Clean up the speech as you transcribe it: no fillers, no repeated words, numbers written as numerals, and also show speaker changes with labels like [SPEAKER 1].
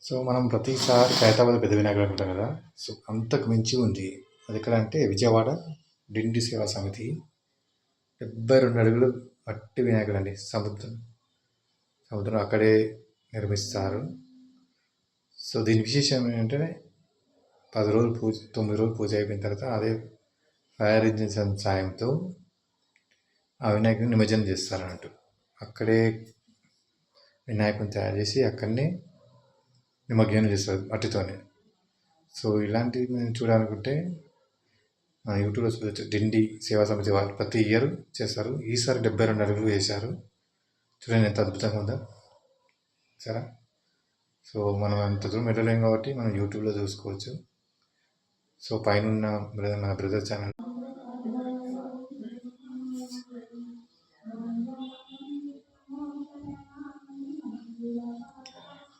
[SPEAKER 1] So మనం ప్రతిసారి ఖైరతాబాద్ పెద్ద వినాయకుడు అనుకుంటాం కదా. సో అంతకు మించి ఉంది. అది ఎక్కడ అంటే విజయవాడ డిండి సేవా సమితి 72 అడుగులు మట్టి వినాయకుడు అండి. సముద్రం అక్కడే నిర్మిస్తారు. సో దీని విశేషం ఏంటంటే 10 రోజులు పూజ 9 రోజులు పూజ అయిపోయిన తర్వాత అదే ఫైర్ ఇంజిన్ సాయంతో ఆ వినాయకుడిని నిమజ్జనం చేస్తారు అన్నట్టు. అక్కడే వినాయకుడిని తయారు చేసి అక్కడనే నిమజ్జనం చేస్తారు మట్టితోనే. సో ఇలాంటివి మేము చూడాలనుకుంటే యూట్యూబ్లో చూడొచ్చు. డిండి సేవా సమితి వాళ్ళు ప్రతి ఇయర్ చేస్తారు. ఈసారి 72 అడుగులు వేశారు. చూడండి ఎంత అద్భుతంగా ఉందో సరే. సో మనం అంత దూరం వెళ్ళలేం కాబట్టి మనం యూట్యూబ్లో చూసుకోవచ్చు. సో పైన మన బ్రదర్ ఛానల్